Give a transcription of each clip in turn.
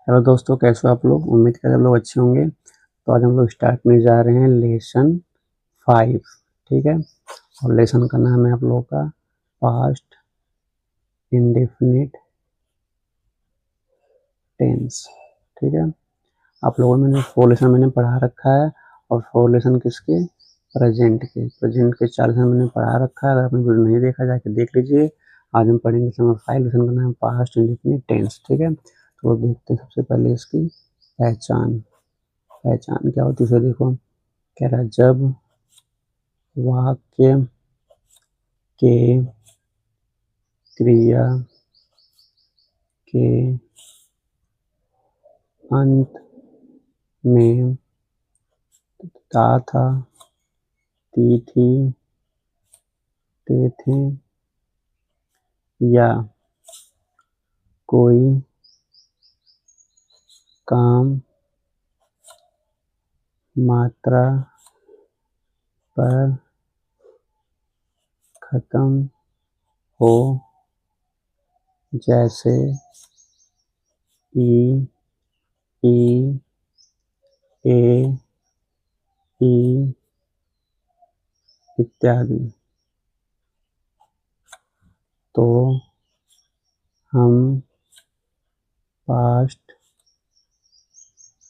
Hello दोस्तों, कैसे हो आप लोग। उम्मीद करते हैं आप लोग अच्छे होंगे। तो आज हम लोग स्टार्ट में जा रहे हैं लेसन 5। ठीक है, और लेसन का नाम है आप लोगों का पास्ट इंडेफिनिट टेंस। ठीक है, आप लोगों ने 4 लेसन मैंने पढ़ा रखा है, और 4 लेसन किसके, प्रेजेंट के 4 लेसन मैंने पढ़ा रखा है। अगर आपने वीडियो नहीं देखा जाके देख लीजिए। आज हम पढ़ेंगे लेसन 5। लेसन का नाम है पास्ट इंडेफिनिट टेंस। ठीक है, तो देखते हैं सबसे पहले इसकी पहचान। पहचान क्या होती है उसे देखो। कह रहा है जब वाक्य के क्रिया के अंत में था, ती थी, ते थे या कोई काम मात्रा पर खत्म हो, जैसे ई, ई, ए, ई इत्यादि, तो हम पास्ट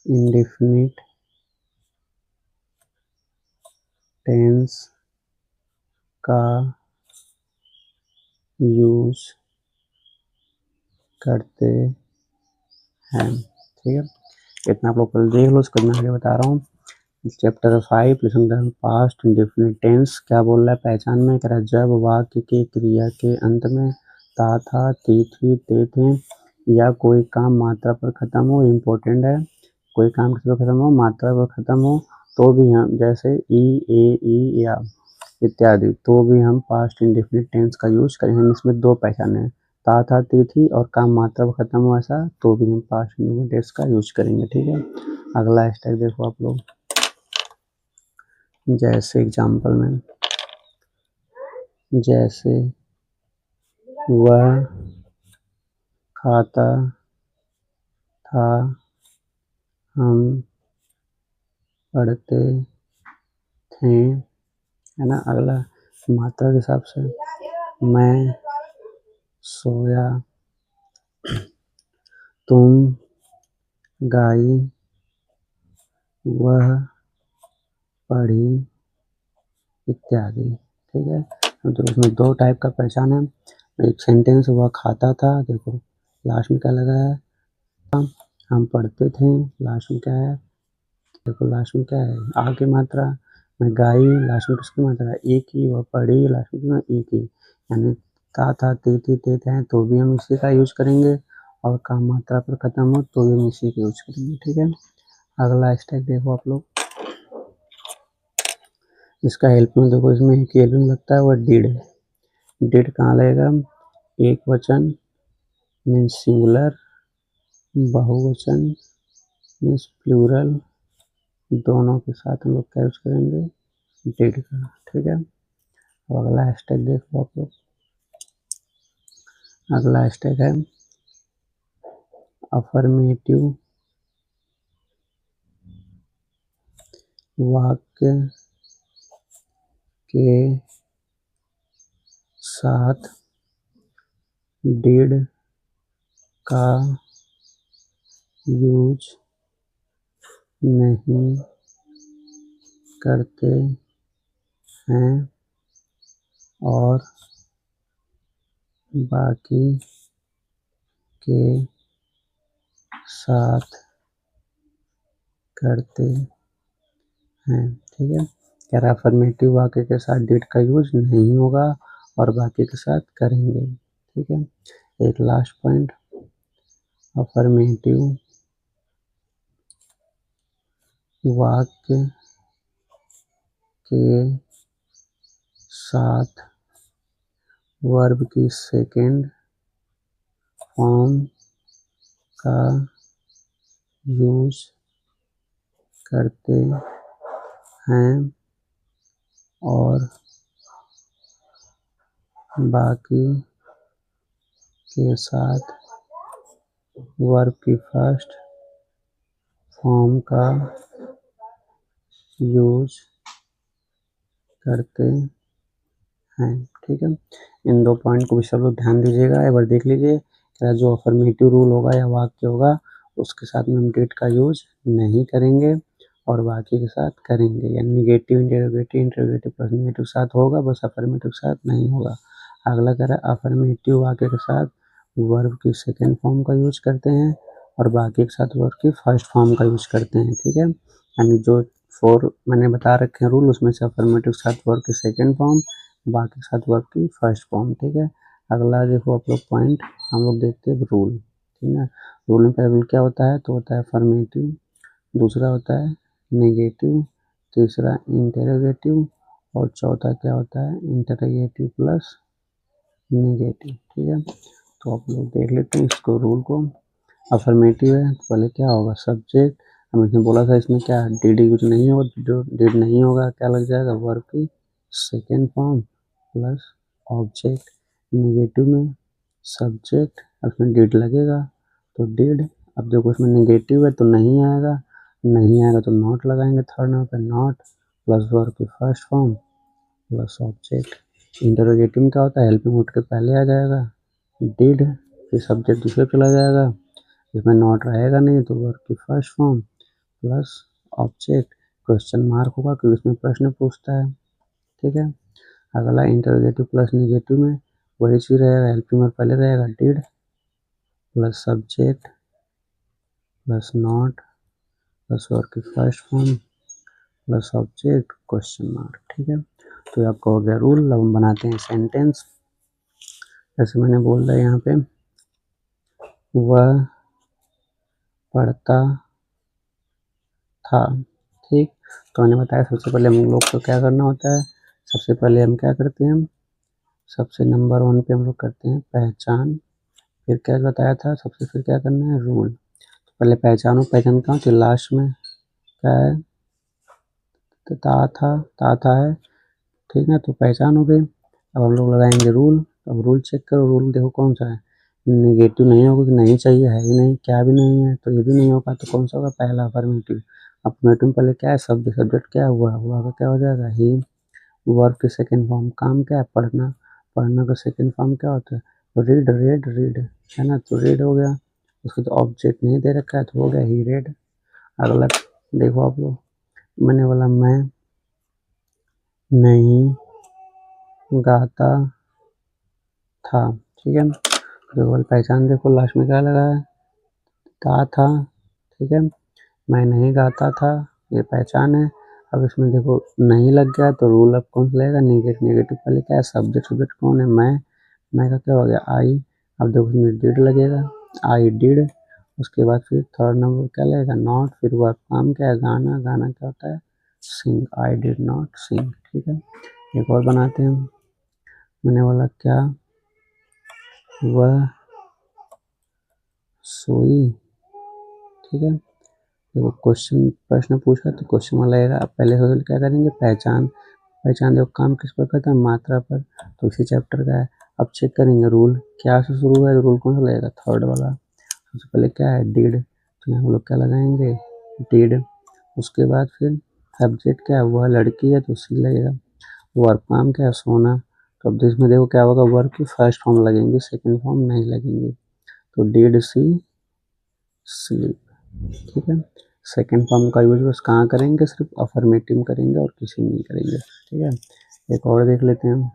इंडेफिनिट टेंस का यूज करते हैं। ठीक है, इतना आप लोग पहले देख लो, उसके बाद मैं आगे बता रहा हूँ। Chapter 5 lesson past indefinite tense क्या बोल रहा है पहचान में। कह रहा है जब वाक्य के क्रिया के अंत में था, ती थी, ते थे या कोई काम मात्रा पर खत्म हो। इम्पोर्टेंट है, कोई काम किस पर खत्म हो, मात्रा पर खत्म हो, तो भी हम जैसे ई, ए, ई या इत्यादि, तो भी हम पास्ट इंडेफिनिट टेंस का यूज करेंगे। इसमें 2 पहचाने हैं, था, ती थी और काम मात्रा पर खत्म हो, ऐसा तो भी हम पास्ट इंडेफिनिट टेंस का यूज करेंगे। ठीक है, अगला स्टेप देखो आप लोग। जैसे एग्जाम्पल में, जैसे वह खाता था, हम पढ़ते थे, है ना। अगला मात्रा के हिसाब से, मैं सोया, तुम गाई, वह पढ़ी इत्यादि। ठीक है, तो उसमें 2 टाइप का पहचान है। एक सेंटेंस वह खाता था, देखो लास्ट में क्या लगा है, हम पढ़ते थे, लास्ट में क्या है, देखो लास्ट में क्या है, आ की मात्रा। मैं गाई, लास्ट में किसकी मात्रा, एक ही। वह पढ़ी, लास्ट में कितना, एक ही। यानी था, ते थी, ते थे हैं, तो भी हम इसी का यूज करेंगे, और काम मात्रा पर खत्म हो तो भी हम इसी का यूज करेंगे। ठीक है, अगला स्टेप देखो आप लोग। इसका हेल्प में देखो, इसमें एक हेल्प में लगता है, वह डिड है। डिड कहाँ लगेगा, एक वचन मीन्स सिंगुलर, बहुवचन मीन्स प्लूरल, दोनों के साथ हम लोग क्या यूज करेंगे, डिड का। ठीक है, अब अगला हैशटैग देखो आप लोग। अगला हैशटैग है अफर्मेटिव वाक्य के साथ डिड का यूज नहीं करते हैं और बाकी के साथ करते हैं। ठीक है, कह रहा अफर्मेटिव वाक्य के साथ डिड का यूज नहीं होगा और बाकी के साथ करेंगे। ठीक है, एक लास्ट पॉइंट, अफर्मेटिव वाक्य के साथ वर्ब की सेकेंड फॉर्म का यूज करते हैं और बाकी के साथ वर्ब की फर्स्ट फॉर्म का यूज करते हैं। ठीक है, इन 2 पॉइंट को भी सब लोग ध्यान दीजिएगा। एक बार देख लीजिए, क्या जो अफर्मेटिव रूल होगा या वाक्य होगा उसके साथ में हम डिड का यूज नहीं करेंगे और बाकी के साथ करेंगे, यानी negative, interrogative, interrogative plus negative के साथ होगा, बस अफर्मेटिव के साथ नहीं होगा। अगला कह रहा है अफर्मेटिव वाक्य के साथ वर्ब की सेकेंड फॉर्म का यूज करते हैं और बाकी के साथ वर्ब की फर्स्ट फॉर्म का यूज करते हैं। ठीक है, यानी जो 4 मैंने बता रखे हैं रूल, उसमें से अफर्मेटिव के साथ वर्ब की सेकेंड फॉर्म, बाकी के साथ वर्ब की फर्स्ट फॉर्म। ठीक है, अगला देखो आप लोग पॉइंट, हम लोग देखते हैं रूल। ठीक है, रूल में पहला रूल क्या होता है, तो होता है अफर्मेटिव, दूसरा होता है नेगेटिव, तीसरा इंटरोगेटिव और चौथा क्या होता है, इंटरोगेटिव प्लस नेगेटिव। ठीक है, तो आप लोग देख लेते हैं इसको, रूल को। अफर्मेटिव है तो पहले क्या होगा, सब्जेक्ट, हम इसने बोला था इसमें क्या डिड यूज नहीं होगा, जो डिड नहीं होगा क्या लग जाएगा, वर्ब की second form plus object. Negative में सब्जेक्ट, उसमें डिड लगेगा तो डिड। अब देखो इसमें नेगेटिव है तो नहीं आएगा, नहीं आएगा तो नॉट लगाएंगे, थर्ड नंबर पे नॉट प्लस वर्ब की first form plus object. Interrogative में क्या होता है, हेल्पिंग वर्ड के पहले आ जाएगा डिड, फिर सब्जेक्ट दूसरे चला जाएगा, इसमें नॉट रहेगा नहीं तो वर्ब की first form plus object. Question mark होगा क्योंकि इसमें प्रश्न पूछता है। ठीक है, अगला इंटरोगेटिव प्लस नेगेटिव में वही चीज़ रहेगा, हेल्पिंग वर्ब पहले रहेगा did plus subject plus not plus verb की first form plus object question mark. ठीक है, तो ये आपका हो गया रूल। अब हम बनाते हैं सेंटेंस। जैसे मैंने बोल दिया यहाँ पे, वह पढ़ता था। ठीक, तो मैंने बताया सबसे पहले हम लोग को क्या करना होता है, सबसे पहले हम क्या करते हैं, सबसे नंबर 1 पे हम लोग करते हैं पहचान, फिर क्या बताया था, सबसे फिर क्या करना है, रूल। तो पहले पहचानो, पहचान कहाँ होती है, लास्ट में क्या है, तो था है। ठीक है, तो पहचान हो गई। अब हम लोग लगाएंगे रूल। अब रूल चेक करो, रूल देखो कौन सा है, नेगेटिव नहीं होगा कि नहीं चाहिए, है ही नहीं, क्या भी नहीं है तो ये भी नहीं होगा, तो कौन सा होगा, पहला अफर्मेटिव। अफर्मेटिव में पहले क्या है, सब्जेक्ट, सब्जेक्ट क्या हुआ, हुआ का क्या हो जाएगा ही। वर्ब की सेकेंड फॉर्म, काम क्या है, पढ़ना, पढ़ना का सेकेंड फॉर्म क्या होता है, रीड, रेड, रीड है ना, तो रीड हो गया। उसको तो ऑब्जेक्ट नहीं दे रखा है तो हो गया ही रेड। अगला देखो आप लोग, मैंने बोला मैं नहीं गाता था। ठीक है, देखो पहचान, देखो लास्ट में क्या लगा है, था। ठीक है, मैं नहीं गाता था, ये पहचान है। अब इसमें देखो नहीं लग गया तो रूल अब कौन सा लगेगा, नेगेटिव। नेगेटिव पहले क्या है, सब्जेक्ट, सब्जेक्ट कौन है, मैं का क्या हो गया, आई। अब देखो इसमें डिड लगेगा, आई डिड। उसके बाद फिर थर्ड नंबर क्या लगेगा, नॉट, फिर वर्ब काम क्या है, गाना, गाना क्या होता है, सिंग, आई डिड नॉट सिंग। ठीक है, एक और बनाते हैं। मैंने बोला क्या वह सोई। ठीक है, देखो क्वेश्चन, प्रश्न पूछा तो क्वेश्चन में लगेगा। अब पहले से क्या करेंगे, पहचान, पहचान देखो काम किस पर करता है, मात्रा पर, तो इसी चैप्टर का है। अब चेक करेंगे रूल, क्या से शुरू है, रूल कौन सा लगेगा, थर्ड वाला। सबसे पहले क्या है, डिड, तो यहाँ हम लोग क्या लगाएंगे, डिड। उसके बाद फिर सब्जेक्ट क्या है, वह लड़की है तो सी लगेगा। वर्ब काम क्या है, सोना, तो अब इसमें देखो क्या होगा, वर्ब की फर्स्ट फॉर्म लगेंगे, सेकेंड फॉर्म नहीं लगेंगे, तो डिड सी स्लीप। ठीक है, सेकेंड फॉर्म का यूज बस कहाँ करेंगे, सिर्फ अफर्मेटिव में करेंगे और किसी में नहीं करेंगे। ठीक है, एक और देख लेते हैं।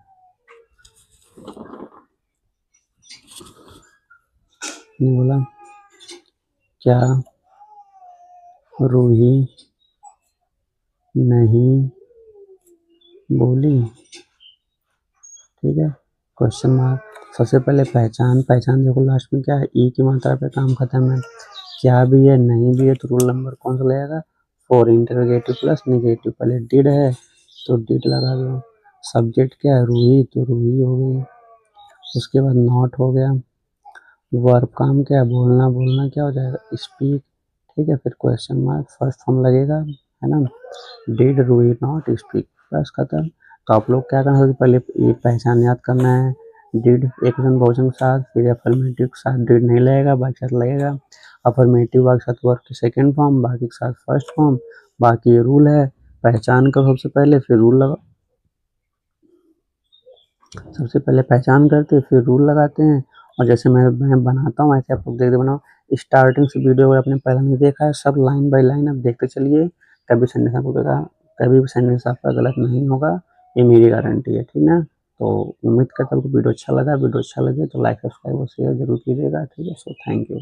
ये बोला क्या रूही नहीं बोली। ठीक है, क्वेश्चन मार्क। सबसे पहले पहचान, पहचान देखो लास्ट में क्या है, ई की मात्रा पे काम खत्म है, क्या भी है नहीं भी है तो रूल नंबर कौन सा लगेगा, 4, इंटरोगेटिव प्लस नेगेटिव। पहले डिड है तो डिड लगा दो, सब्जेक्ट क्या है, रूही, तो रूही हो गई। उसके बाद नॉट हो गया, वर्ब काम क्या है, बोलना, बोलना क्या हो जाएगा, स्पीक। ठीक है, फिर क्वेश्चन मार्क, फर्स्ट फॉर्म लगेगा, है ना, डिड रूही नॉट स्पीक, बस खत्म। तो आप लोग क्या करना है, पहले ये पहचान याद करना है, डिड एक वचन बहुवचन के साथ, फिर अफर्मेटिव के साथ डिड नहीं लगेगा, बाकी साथ लगेगा। अफर्मेटिव वाक के साथ वर्ब की सेकेंड फॉर्म, बाकी के साथ फर्स्ट फॉर्म। बाकी ये रूल है, पहचान करो सबसे पहले, फिर रूल लगा, सबसे पहले पहचान करते फिर रूल लगाते हैं। और जैसे मैं बनाता हूँ ऐसे आप लोग देखते बनाओ। स्टार्टिंग से वीडियो अगर आपने पहले नहीं देखा है, सब लाइन बाय लाइन आप देखते चलिए, कभी सेंटेंस आपको कभी भी सेंटेंस आपका गलत नहीं होगा, ये मेरी गारंटी है, ठीक है ना। तो उम्मीद करता हूँ आपको वीडियो अच्छा लगा, वीडियो अच्छा लगे तो लाइक सब्सक्राइब और शेयर जरूर कीजिएगा, ठीक है। So thank you.